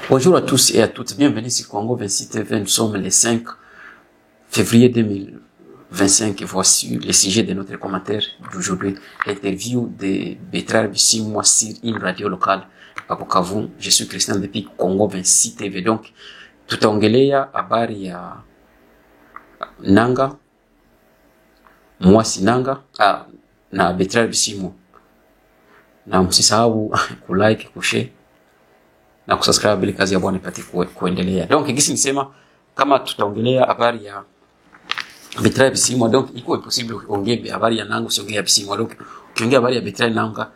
Bonjour à tous et à toutes, bienvenue sur Congo 26 TV. Nous sommes le 5 février 2025 et voici le sujet de notre commentaire d'aujourd'hui. L'interview de Bertrand Bisimwa sur une radio locale à Bukavu. Je suis Christian depuis Congo 26 TV. Donc, tutaongelea habari ya Nanga, Mwasi Nanga, na Bertrand Bisimwa. Na msisahau kulike, kushare na kusubscribe ili kazi ya Bwana ipate kuendelea. Donc gisi nisema kama tutaongelea habari ya Bertrand Bisimwa, donc iko possible ongea habari ya Nanga usiongea Bisimwa. Donc ukiongea habari ya Bertrand Nanga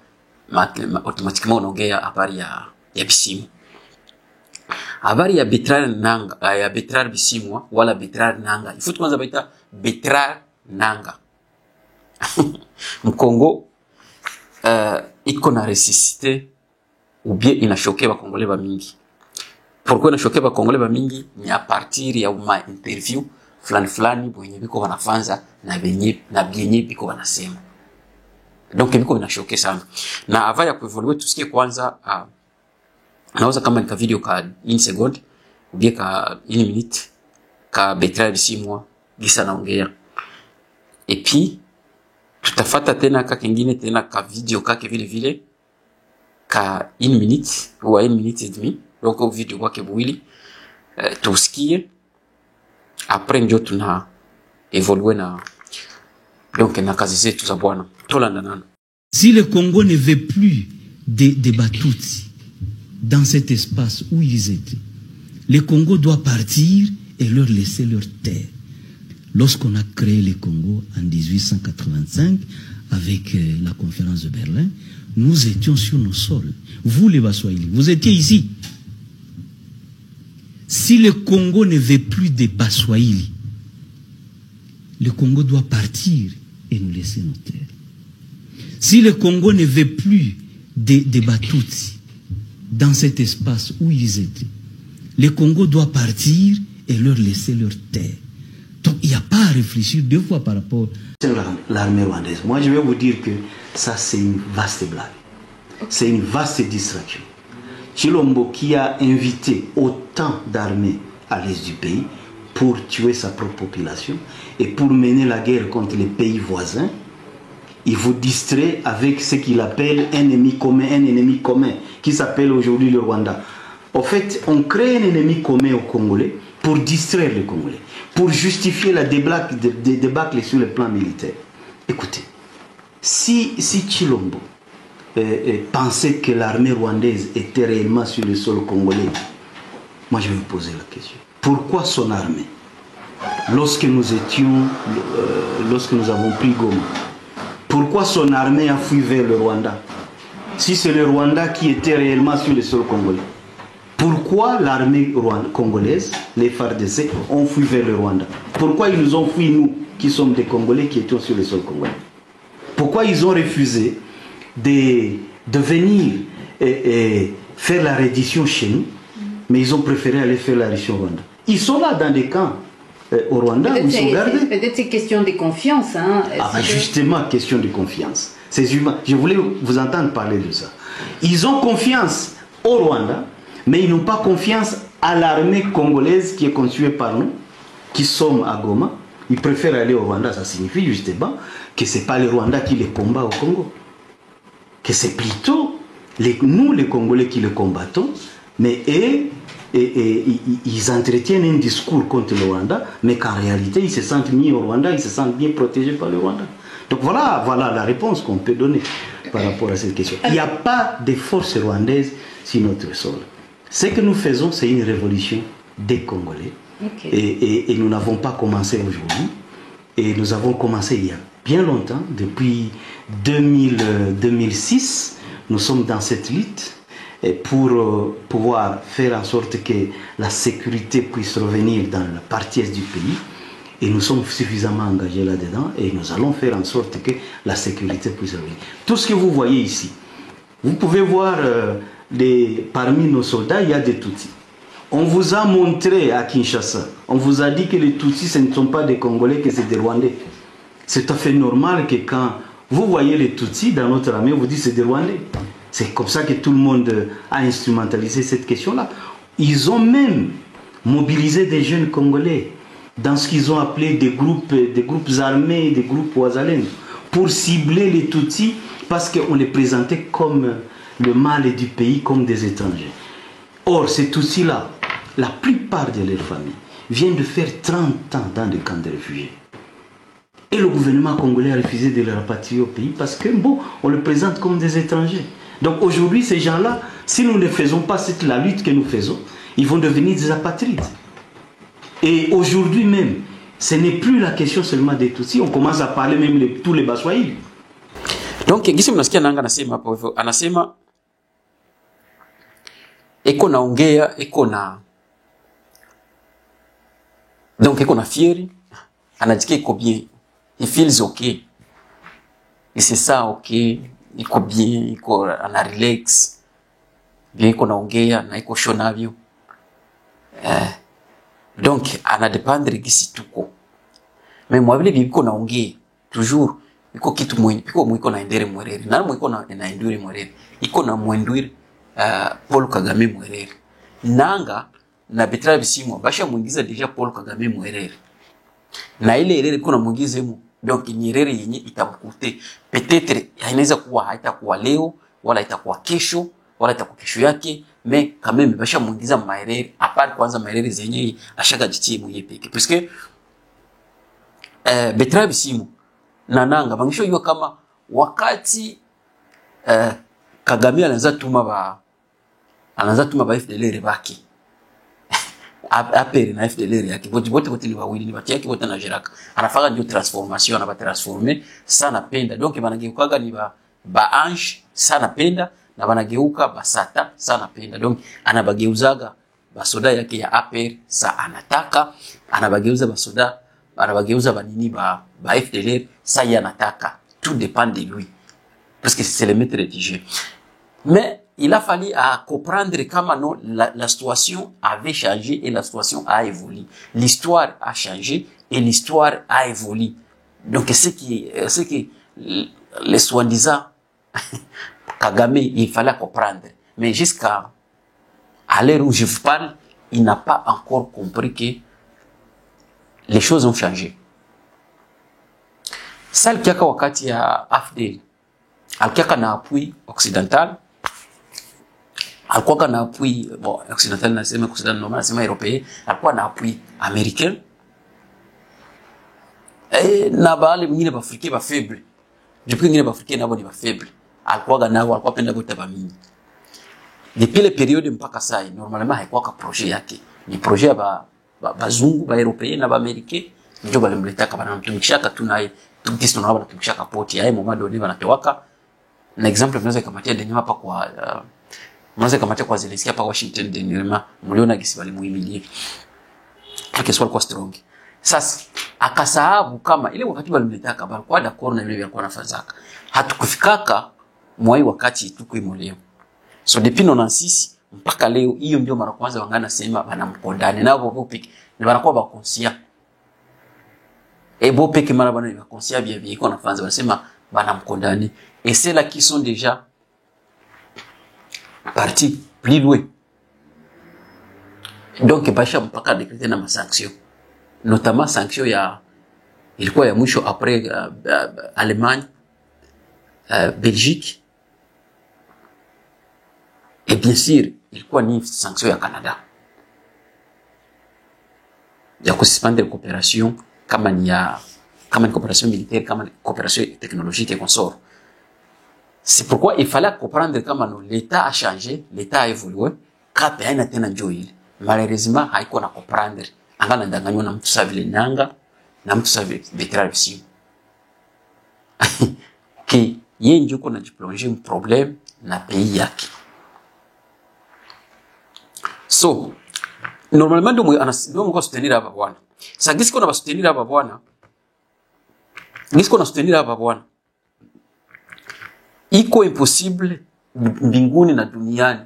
automatiquement unaongea habari ya Bisimwa. Habari ya Bertrand Nanga, ya Bertrand Bisimwa wala Bertrand Nanga. Ifutu kwanza baita Bertrand Nanga. Mkongo iko na resisite ou bien inashoke ba Congolais ba mingi. Pourquoi inashoke ba Congolais ba mingi? Ni a partir ya uma interview fulani bwenye biko wanafanza na bienye biko wanasema. Donc biko inashoke sana. Na ava ya kuevolue tusikie kwanza naweza kama nika video ka 1 second ou bien ka 1 minute ka Bertrand Bisimwa gisa naongea. Et puis tutafata tena ka kingine tena ka video kake vile ka 1 minute ou 1 minute et demie. Donc au video kwake buwili tusikie, après ndio tuna evolue na donc na kazi zetu za Bwana tolanda nana. Si le Congo ne veut plus des Batutsi dans cet espace où ils étaient, le Congo doit partir et leur laisser leur terre. Lorsqu'on a créé le Congo en 1885 avec la conférence de Berlin, nous étions sur nos sols. Vous les Baswahili, vous étiez ici. Si le Congo ne veut plus des Baswahili, le Congo doit partir et nous laisser nos terres. Si le Congo ne veut plus des Batutsi dans cet espace où ils étaient, le Congo doit partir et leur laisser leur terre. Donc il n'y a pas à réfléchir deux fois par rapport à l'armée rwandaise. Moi je vais vous dire que ça c'est une vaste blague. C'est une vaste distraction. Chilombo qui a invité autant d'armées à l'est du pays pour tuer sa propre population et pour mener la guerre contre les pays voisins, il vous distrait avec ce qu'il appelle un ennemi commun qui s'appelle aujourd'hui le Rwanda. En fait, on crée un ennemi commun aux Congolais pour distraire les Congolais, pour justifier la débâcle sur le plan militaire. Écoutez, si Chilombo pensait que l'armée rwandaise était réellement sur le sol congolais, moi je vais vous poser la question. Pourquoi son armée, lorsque nous avons pris Goma, pourquoi son armée a fui vers le Rwanda? Si c'est le Rwanda qui était réellement sur le sol congolais, pourquoi l'armée congolaise, les FARDC, ont fui vers le Rwanda? Pourquoi ils nous ont fui, nous, qui sommes des Congolais qui étions sur le sol congolais? Pourquoi ils ont refusé de venir et faire la reddition chez nous, mais ils ont préféré aller faire la reddition au Rwanda? Ils sont là dans des camps au Rwanda où ils sont gardés. Peut-être c'est question de confiance. Hein. Justement, question de confiance. C'est humain. Je voulais vous entendre parler de ça. Ils ont confiance au Rwanda, mais ils n'ont pas confiance à l'armée congolaise qui est constituée par nous, qui sommes à Goma. Ils préfèrent aller au Rwanda. Ça signifie justement que ce n'est pas le Rwanda qui les combat au Congo. Que c'est plutôt nous, les Congolais, qui le combattons, mais ils entretiennent un discours contre le Rwanda, mais qu'en réalité, ils se sentent mis au Rwanda, ils se sentent bien protégés par le Rwanda. Donc voilà la réponse qu'on peut donner par rapport à cette question. Il n'y a pas de force rwandaise sur notre sol. Ce que nous faisons, c'est une révolution des Congolais. Okay. Et nous n'avons pas commencé aujourd'hui. Et nous avons commencé il y a bien longtemps, depuis 2006, nous sommes dans cette lutte pour pouvoir faire en sorte que la sécurité puisse revenir dans la partie est du pays. Et nous sommes suffisamment engagés là-dedans et nous allons faire en sorte que la sécurité puisse revenir. Tout ce que vous voyez ici, vous pouvez voir parmi nos soldats, il y a des Tutsis. On vous a montré à Kinshasa On vous a dit que les Tutsis, ce ne sont pas des Congolais, que c'est des Rwandais. C'est tout à fait normal que quand vous voyez les Tutsis dans notre armée, vous dites c'est des Rwandais. C'est comme ça que tout le monde a instrumentalisé cette question-là. Ils ont même mobilisé des jeunes Congolais dans ce qu'ils ont appelé des groupes armés, des groupes Ouazalènes, pour cibler les Tutsis parce qu'on les présentait comme le mal du pays, comme des étrangers. Or, ces Tutsis-là, la plupart de leurs familles viennent de faire 30 ans dans des camps de réfugiés. Et le gouvernement congolais a refusé de les rapatrier au pays parce que, bon, on les présente comme des étrangers. Donc aujourd'hui, ces gens-là, si nous ne faisons pas la lutte que nous faisons, ils vont devenir des apatrides. Et aujourd'hui même, ce n'est plus la question seulement des Tutsis, on commence à parler même de tous les Baswahili. Donc, gisi mnasikia nanga anasema hapo hivyo, anasema eko naongea, eko na donc eko na fieri, anajisikia iko bien, he feels okay, il se sent okay, iko bien, iko ana relax, bien iko naongea na iko shonavyo. Donc anadependre gisi tuko. Mais moi vile biko naongea toujours iko kitu mwenye iko mwiko na endere mwerere. Na mwiko na endure mwerere. Iko na mwendure Paul Kagame mwerere. Nanga na Bertrand Bisimwa basha muingiza deja Paul Kagame mwerere. Na ile erere iko na muingize mu. Donc ni erere yenye itamkute. Peut-être inaweza kuwa haitakuwa leo wala itakuwa kesho wala itakuwa kesho yake, mais quand même basha muingiza maerere apart kwanza maerere zenye ashaka jitie mwenye peke. Puisque Bertrand Bisimwa na nanga bangisho yua kama wakati Kagame anaanza tuma ba FDLR baki apere na FDLR yake bote ni wawili ni bati yake bote na Jiraka anafanya ndio transformation na ba transformer sana penda. Donc banageukaga ni ba ange sana penda na banageuka basata sana penda. Donc anabageuzaga basoda yake ya apere sa anataka, anabageuza basoda, anabageuza banini ba FDLR ça y anataka. Tout dépend de lui parce que c'est le maître du jeu. Mais il a fallu à comprendre comment non, la situation avait changé et la situation a évolué. L'histoire a changé et l'histoire a évolué. Donc ce qui les soi-disant Kagame, il fallait comprendre. Mais jusqu'à l'heure où je vous parle, il n'a pas encore compris que les choses ont changé. Ça, le kiaka wakati ya AFDL, alkiaka na appui occidental, alikuwa na appui, bon, occidental nasema occidental normal, nasema européen, alikuwa na appui américain, et na baale mwingine ba Afrique ba faible. Depuis ngine ba Afrique nabo ni ba faible. Alikuwa nabo alikuwa penda bote ba mingi. Depuis les périodes mpaka sai, normalement haikuwa ka projet yake. Ni projet ya bazungu, ba européen na ba américain, ndio balimletaka bana mtumikishaka tu naye. Tukisi tunaona banatumikishaka poti yae moment donné banatewaka. Na exemple tunaweza kamatia denye hapa kwa mwanzo kamatia kwa Zelensky hapa Washington denirema mliona gisi balimuhimilia. Kake swali kwa strong. Sasa akasahabu kama ile wakati balimletaka balikuwa d'accord na ile walikuwa nafazaka. Hatukufikaka mwai wakati tuko imoleo. So depuis 96 mpaka leo hiyo ndio mara kwanza wangana sema banamkondane nabo bopiki ni banakuwa ba conscient. Et bopiki mara bana ba conscient bien iko nafanza banasema banamkondane. Et c'est là qui sont déjà partis plus loin. Donc basha mpaka décréter na sanction. Notamment sanction ya ilikuwa ya mwisho après Allemagne, Belgique. Et bien sûr, ilikuwa ni sanction ya Canada. Ya kususpendre coopération kama ni coopération militaire, kama ni coopération technologique et consort. C'est pourquoi il fallait comprendre comment l'État a changé, l'État a évolué, kape haina tena njoo ile. Malheureusement haiko na comprendre. Angana ndanganywa na mtu savile nanga na mtu savile Bertrand Bisimwa. Ki yeye ndio kuna jiplonger un problème na pays yake. So, normalement ndio mko soutenir hapa bwana. Sasa gisi kuna soutenir hapa bwana. Gisi kuna soutenir hapa bwana. Iko impossible mbinguni na duniani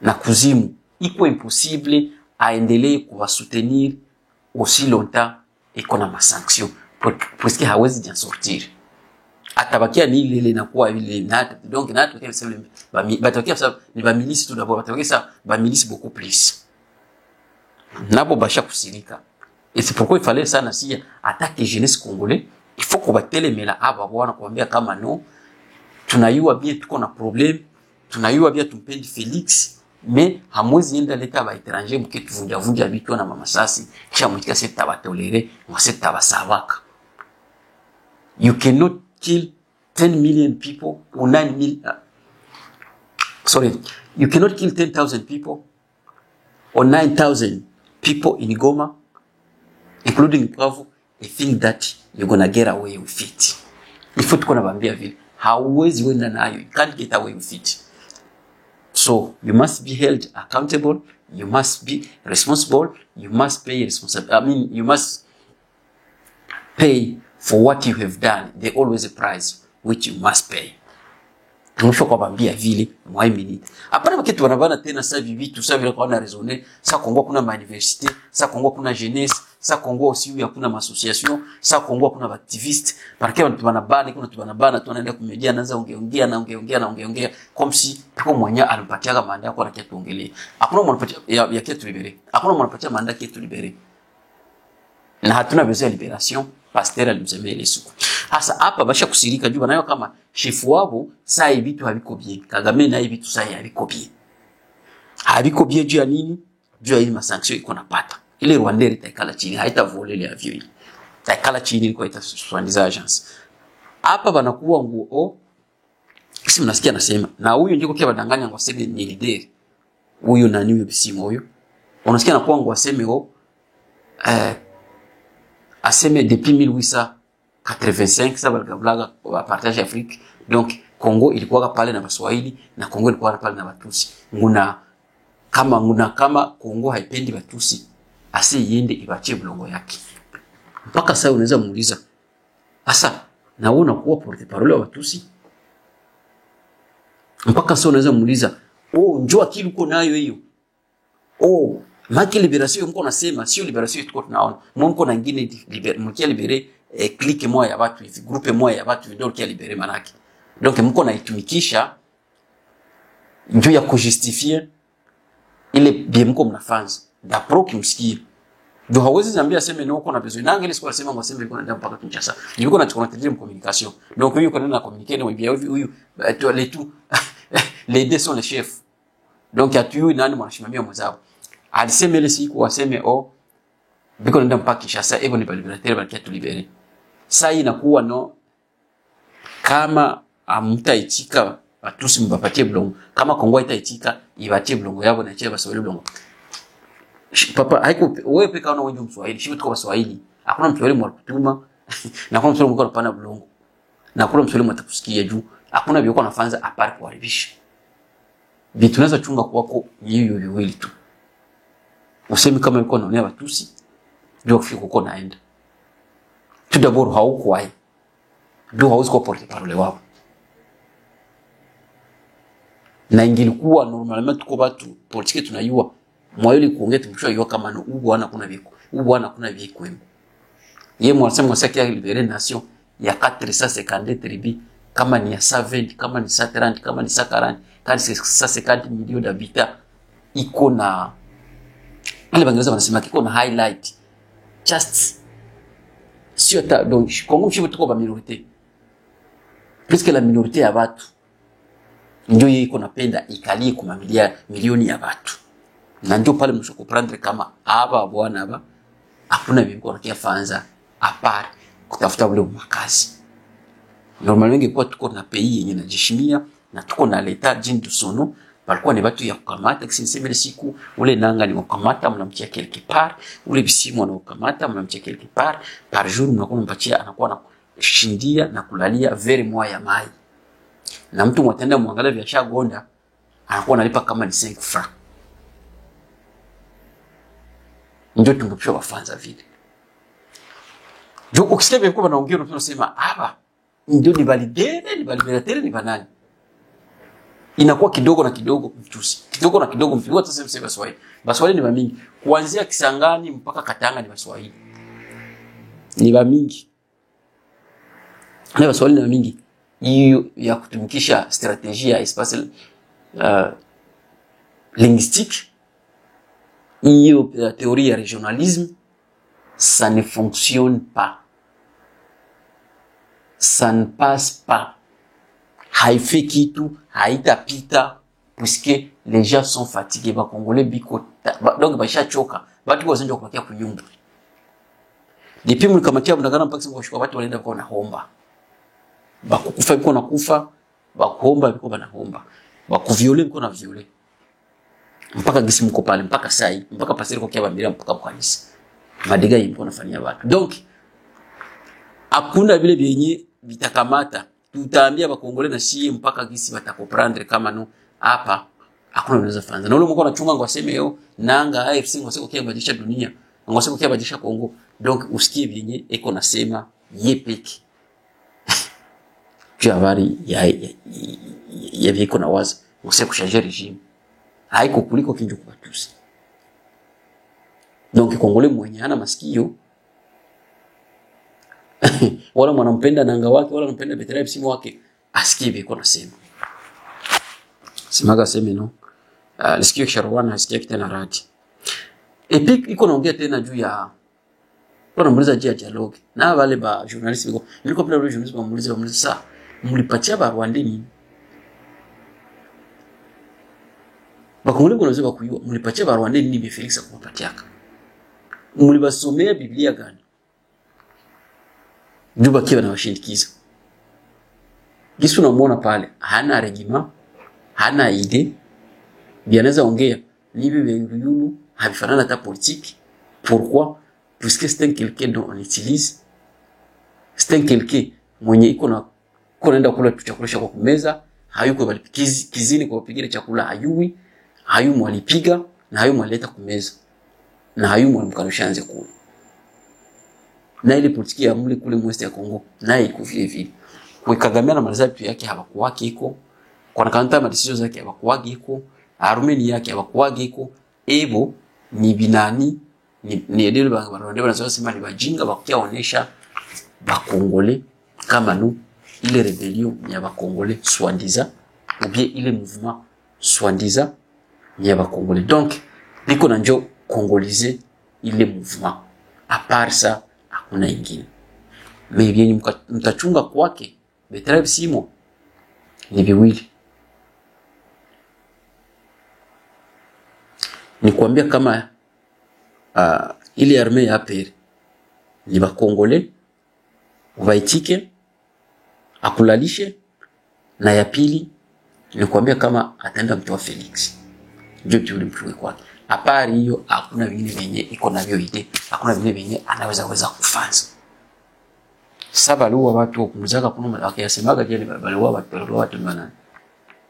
na kuzimu. Iko impossible aendelee kuwasoutenir aussi longtemps iko na masanction parce que hawezi bien sortir. Atabakia ni ile inakuwa ile nata donc nata kwa sababu batakia sababu ni ba milice tout d'abord batakia sababu ba milice beaucoup plus. Nabo basha kusirika. Et c'est pourquoi il fallait ça na si attaque jeunesse congolais, il faut qu'on batelemela aba bwana kuambia kama no tunayua bien tuko na problème, tunayua bien tumpendi Félix. Mais hamwezi enda leta ba étranger mkitu vunja vitu na mama sasi kisha mtika seta batolere mwaseta basawaka. You cannot kill 10 million people or 9 million you cannot kill 10,000 people or 9,000 people in Goma including Bukavu and think that you're gonna get away with it. If tuko na bambia vile hauwezi wenda nayo, you can't get away with it. So you must be held accountable, you must be responsible, you must pay you must pay for what you have done. There's always a price which you must pay. Mwisho kwa bambia vile mwai minute. Hapana makitu wanabana tena sasa vitu sasa vile kwa na raisonner, sasa Kongo kuna ma université, sasa Kongo kuna jeunesse, sasa Kongo aussi kuna ma association, sasa Kongo kuna activiste. Parke watu wanabana tunaenda kumejia naanza ongeongea comme si tuko mwanya alipatia manda yako na kitu ongelee. Hakuna mwanapatia ya kitu libere. Hakuna mwanapatia manda kitu libere. Na hatuna besoin ya liberation, pasteur alimsemea ile siku. Hasa hapa basha kusirika juu banayo kama chifu wao saa hivi vitu haviko bien. Kagame na hivi vitu saa hivi haviko bien. Haviko bien juu ya nini? Juu ya ile masanction iko napata. Ile Rwanda itaikala chini, haitavole ile avyo ile. Itaikala chini ilikuwa itaswandiza agents. Hapa banakuwa nguo kisi mnasikia nasema na huyu ndiko kia badanganya ngo sebe ni leader. Huyu nani huyo bisimo huyo? Unasikia na kwangu aseme aseme depuis 1885 ça balagablaga wa partage Afrique. Donc Congo ilikuwa pale na Waswahili na Congo ilikuwa pale na Watusi. Nguna kama Congo haipendi Watusi asiende ibachie blongo yake. Mpaka sasa unaweza muuliza asa na wewe unakuwa porte parole wa Watusi? Mpaka sasa unaweza muuliza njoo akili uko nayo hiyo. Maki liberation mko nasema sio liberation tuko tunaona. Mko na ngine mkia libere clique moja ya watu hivi, groupe moja ya watu ndio kia libere manake. Donc mko na itumikisha njoo ya kujustifier ile bien mko mnafanya. D'apro kimsikia. Ndio hawezi zambia aseme ni uko na besoin. Na ngine sikuwa sema mwaseme iko naenda mpaka Kinshasa. Yuko na tukonatendea communication. Donc yuko na communiquer na wibia huyu les deux sont les chefs. Donc atuyu nani mwanashimamia mwenzao. Alisema ile siku waseme biko naenda mpaka Kinshasa hivyo ni liberateur bali kiatu libere. Sasa inakuwa no kama amtaitika Watusi mbapatie blongo. Kama Kongo itaitika ibatie blongo yao na cheba Swahili blongo. Papa haiko wewe peka una wengi Mswahili, shibu tuko Waswahili. Hakuna Mswahili mwakutuma na kuna Mswahili mko pana blongo. Na kuna Mswahili mtakusikia juu. Hakuna biko nafanza apart kuharibisha. Vitu tunaweza chunga kwako hiyo viwili tu. Usemi kama yuko naonea Watusi ndio kufika uko naenda. Tout d'abord hauko hai. Ndio hauko kwa porte parole wao. Na ingilikuwa normalement tuko watu politiki tunayua mwayuli kuongea tumshwa yua kama no bwana kuna viko. Bwana kuna viko wemo. Yeye mwasema mwasaki ya libere nation ya 450 tribus kama ni ya 70 kama ni 30 kama ni 40 kama ni 50 millions d'habitants iko na ile Bangladesh wanasema kiko na highlight just sio ta donc Kongo mshibu tuko ba minorité puisque la minorité ya watu ndio iko napenda ikalie kwa milioni ya watu na ndio pale mshoko prendre kama aba bwana aba hakuna viko nakia fanza apart kutafuta ule makazi. Normalement ingekuwa tuko na pays yenye najishimia na tuko na leta jini du sono walikuwa ni watu ya kukamata kisinsemele siku ule nanga ni kukamata mnamtia quelque part ule bisimu na kukamata mnamtia quelque part par jour mnakuwa mpatia anakuwa na shindia na kulalia very moya ya mai na mtu mwatenda muangalia vya shagonda anakuwa analipa kama ni 5 francs. Ndio tumbucho wafanza vile. Jo ukisikia vile kwa wanaongea unasema hapa ndio ni validere ni validere ni banani. inakuwa kidogo na kidogo mchusi, kidogo na kidogo mchusi. Hata sema Baswahili, Baswahili ni mingi, kuanzia Kisangani mpaka Katanga ni Baswahili, ni mingi. Na Baswahili ni mingi. Hiyo ya kutumikisha strategia ya espace linguistique, hiyo théorie ya régionalisme, ça ne fonctionne pas, ça ne passe pas, haife kitu, haitapita, puisque les gens sont fatigués, ba Congolais biko donc basha choka, batu wazenja kupakia kunyumba. Depuis mlikamatia mndagana mpaka sema kushika watu walienda kwa naomba. Bakukufa biko na kufa, bakuomba biko banaomba, bakuviole biko na viole. Mpaka gisi mko pale, mpaka sai, mpaka pasiri kwa kiabambira mpaka kanisa. Madega yimpo nafanyia watu. Donc hakuna vile vyenye vitakamata. Tutaambia bakongole na shie mpaka gisi batakoprendre kama no hapa hakuna unaweza fanza. Na ule mko anachunga ngwaseme yo nanga AFC ngwaseko kiabadilisha dunia, ngwaseko kiabadilisha Kongo. Donc usikie vyenye eko nasema yepeki. Juu habari ya viko na waza ngwaseko kushaje regime. Haiko kuliko kinjo kwa tusi. Donc Kongole mwenye hana masikio wala mwanampenda nanga wake wala mpenda Betera msimu wake asikie viko nasema. Simaga sema no. Nisikio kisharwana asikie kitena radi. Epic iko naongea tena juu ya kuna muuliza jia dialogue. Na wale ba journalist biko niko pale wale journalist bamuuliza saa mlipatia ba Rwanda nini? Bakongole kunaweza kuyua mlipatia ba Rwanda nini bi Felix akupatiaka? Mlibasomea Biblia gani? Juba kiwa na washindikiza. Gisu unamuona pale, hana regima, hana ide, bianeza ongea, nibi venguyulu, habifanana ta politique. Pourquoi? Puisque c'est un quelqu'un dont on utilise. C'est un quelqu'un mwenye iko na kunaenda kula chakula kwa kumeza, hayuko bali kizini kwa kupigia chakula hayui, hayumu alipiga na hayumu aleta kumeza. Na hayumu alimkanushanze kula. Na ile politiki ya muli kule mweste ya Kongo na iko vile vile. Kwa Kagame na malizabi yake habakuwaki iko, kwa nakanta madecision zake habakuwaki iko, Armenia yake habakuwaki iko, ebo ni binani ni edele ba Rwanda wanasema ni bajinga bakiaonesha bakongole kama nous ile rebellion ya bakongole soi-disant ou bien ile mouvement soi-disant ya bakongole. Donc biko na njo congoliser ile mouvement. À part ça hakuna ingine. Mais bien mtachunga kwake Betera Simo ni viwili. Ni kuambia kama ile armée ya APR ni bakongole uvaitike akulalishe, na ya pili ni kuambia kama ataenda mtoa Felix. Ndio yule mtu kwake. Apari hiyo hakuna vingine vyenye iko navyo ide, hakuna vingine vyenye anaweza kufanza. Saba luwa watu kumuzaka kuna wakiyasemaga je ni baliwa watu mbana.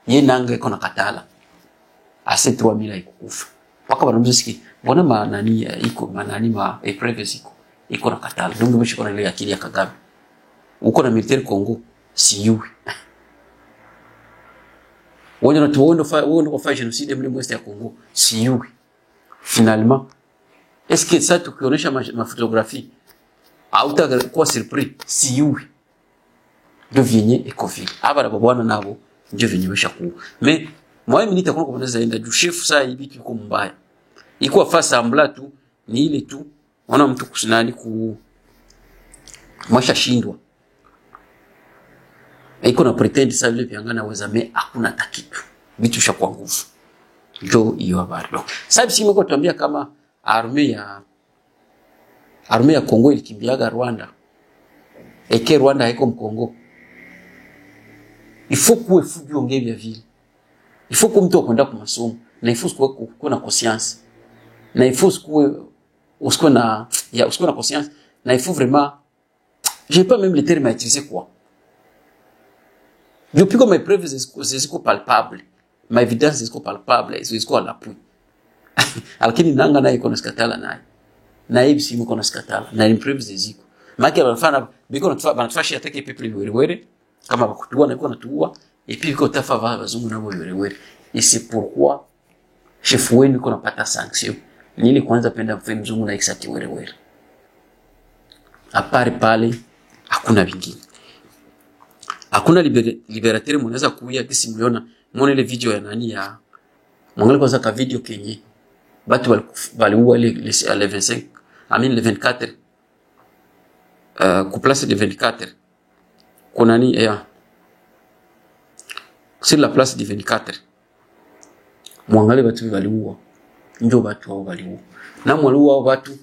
Yeye nanga iko na katala. Ase 3000 ikukufa. Paka banamuziki mbona manani iko manani ma privacy iko na katala. Ndio mbishi kuna ile akili ya Kagame. Uko na militaire Congo si yui. Wona tuondo kwa genocide mle mweste ya Congo si yui. Finalement, est-ce que ça tu connais ma photographie? Auta kwa surpris si yui. Devenir écofil. Aba babwana nabo ndio vinyewesha ku. Mais moi mimi nitakuwa kwa mwanza enda du chef saa hivi kiko mbaya. Iko face ambla tu ni ile tu wana mtu kusinani ku mwasha shindwa. Iko na pretend sasa vile viangana weza me hakuna takitu. Vitu sha kwa nguvu. Ndio hiyo habari. Sasa sisi mko tuambia kama armée ya Kongo ilikimbiaga Rwanda. Eke Rwanda haiko mkongo. Il faut que fubi ongee vya vile. Il faut que mtu akwenda kwa masomo na il faut kuwa na conscience. Na il faut usikwe na conscience na il faut vraiment j'ai pas même le terme à utiliser quoi. Depuis que mes preuves ziko palpables, ma évidence ziko palpable, ziko à l'appui. Alkini nanga na iko na skatala naye. Na hivi simu kuna skatala na improve ziko. Maki wanafanya biko banatufashia atake people were kama bakutua na iko natuua et puis quand tafa va bazungu na boyore et c'est pourquoi chef wenu kuna pata sanction nili kwanza penda mfe mzungu na exati wewe apare pale hakuna vingine. Hakuna liberatere mnaweza kuia kisi mliona muone ile video ya nani ya mwangalie kwanza ka video kenye batu waliua le 25 le 24 ku place de 24 kuna nani sur la place de 24 mwangalie batu waliua ndio batu wao waliua na mwaliua watu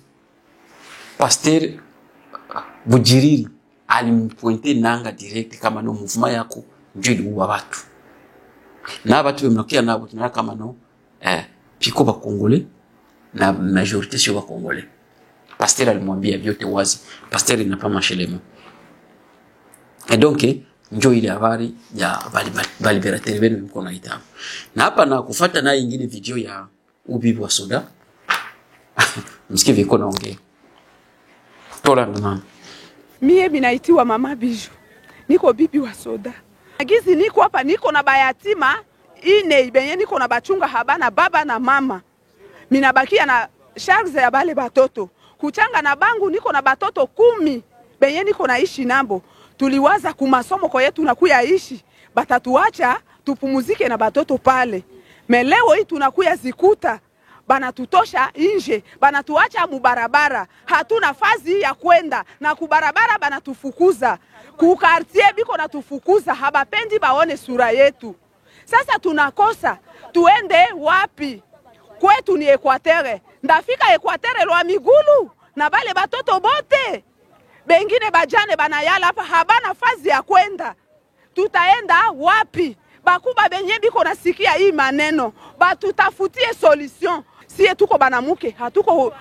pasteur Bujiriri alimpointe nanga direct kama no mouvement yako ndio iliua watu na watu wemnokia nabo tunaka kama no piko ba Congolais na majorité sio ba Congolais. Pasteur alimwambia vyote wazi, pasteur inapa mashelemo. Et donc ndio ile habari ya baliberateur benu mko na itabu. Na hapa na kufuata na nyingine video ya ubibi wa soda. Msikie viko naongea. Tola ndio. Mie binaitiwa Mama Biju. Niko bibi wa soda. Agizi niko hapa niko na bayatima ine ibenye niko na bachunga habana baba na mama. Minabakia na charge ya bale batoto. Kuchanga na bangu niko na batoto 10 benye niko naishi nambo. Tuliwaza kumasomo kwa yetu nakuya ishi. Batatuacha tupumuzike na batoto pale. Meleo hii tunakuya zikuta. Bana tutosha nje, bana tuacha mubarabara, hatuna fazi ya kwenda na kubarabara bana tufukuza. Ku quartier biko na tufukuza, habapendi baone sura yetu. Sasa tunakosa, tuende wapi? Kwetu ni Ekwatere. Ndafika Ekwatere lwa migulu na bale batoto bote. Bengine bajane bana yala hapa habana fazi ya kwenda. Tutaenda wapi? Bakuba benye biko nasikia hii maneno, batutafutie solution. Si tuko banamuke, hatuko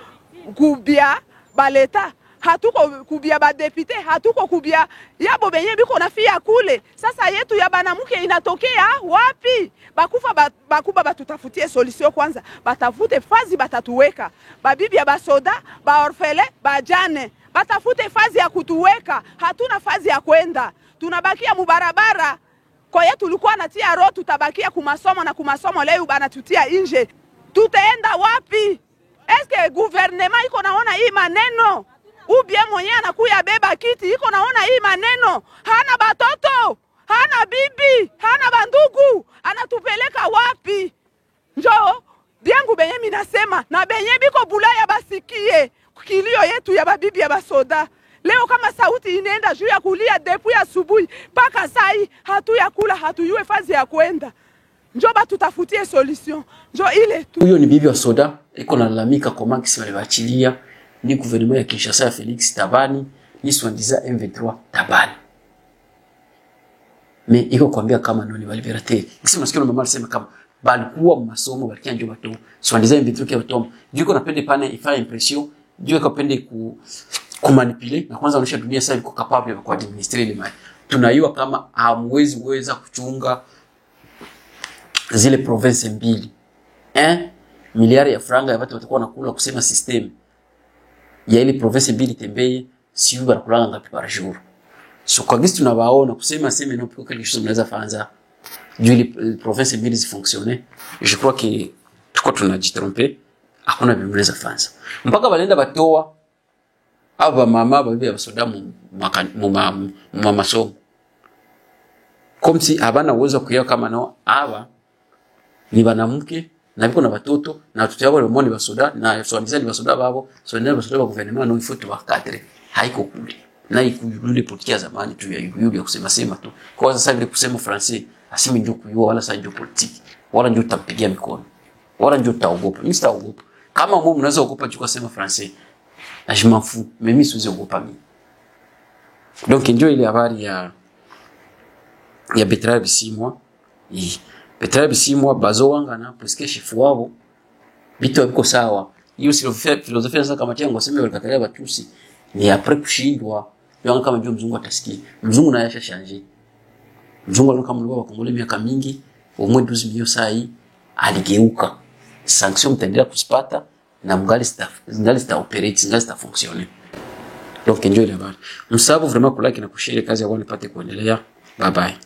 kubia baleta, hatuko kubia ba député, hatuko kubia yabo benye biko nafia kule. Sasa yetu ya banamuke inatokea wapi? Bakuba batutafutie solution kwanza. Batafute fazi batatuweka. Babibi ya basoda, baorfele, bajane. Batafute fazi ya kutuweka. Hatuna fazi ya kwenda. Tunabakia mubarabara. Kwa yetu tulikuwa natia roho tutabakia kumasomo na kumasomo leo bana tutia nje. Tutaenda wapi? Eske gouvernement iko naona hii maneno? Ubie mwenye anakuya beba kiti iko naona hii maneno? Hana batoto, hana bibi, hana bandugu, anatupeleka wapi? Njoo, biangu benye minasema na benye biko bulaya basikie kilio yetu ya babibi ya basoda. Leo kama sauti inaenda juu ya kulia depuis asubuhi paka sai hatuya kula hatuyue fazi ya kwenda. Njoba tutafutie solution. Njo ile tu. Huyo ni bibi wa soda iko nalalamika kwa maxi wale waachilia ni gouvernement ya Kinshasa ya Felix Tabani ni swandiza M23 Tabani. Me iko kuambia kama noni baliberateur. Kisi masikia mama alisema kama balikuwa masomo balikia njo bato swandiza M23 kwa bato. Juko napende pane ifanye impression, juko kapende kumanipuler na kwanza onesha dunia sasa iko capable ya kuadministrer ile mali. Tunaiwa kama hamwezi kuweza kuchunga zile province mbili. Miliari ya franga ya watu watakuwa nakula kusema system ya ile province mbili tembeye si uba kulanga ngapi par jour. So kwa gisi tunabaona kusema sema non pour quelque chose mnaweza fanza juu ile province mbili zifonctionner. Je crois que tuko tunajitromper, hakuna bibi mnaweza fanza. Mpaka balenda batoa aba mama babibi ya basoda mu masomo. Comme si abana uwezo kuya kama no aba ni banamuke na biko na batoto na watoto yabo le monde basoda na swandiza ni basoda babo swandiza basoda ba gouvernement no ifoto ba cadre haiko kule na ikuyule politiki zamani tu ya yule kusema sema tu kwa sasa vile kusema français asimi ndio kuyua wala sasa ndio politiki wala ndio tampigia mikono wala ndio taogopa mimi sitaogopa kama mimi mnaweza kuogopa tu kusema français na je m'en fous mimi siwezi kuogopa mimi. Donc ndio ile habari ya Bertrand Bisimwa Bertrand Bisimwa bazowanga na presque chef wao vitu viko sawa. Hiyo filosofia sasa kama tiango sema walikatalia Batusi ni après kushindwa yanga kama ndio mzungu atasikia mzungu na yasha changer mzungu alikuwa kama mlikuwa Kongole miaka mingi au moins 12 milioni saa hii aligeuka sanction mtaendelea kusipata na mgali sta operate ngali sta fonctionner. Donc enjoy la habari msabu vraiment kulike na kushare kazi ya wao nipate kuendelea. Bye bye.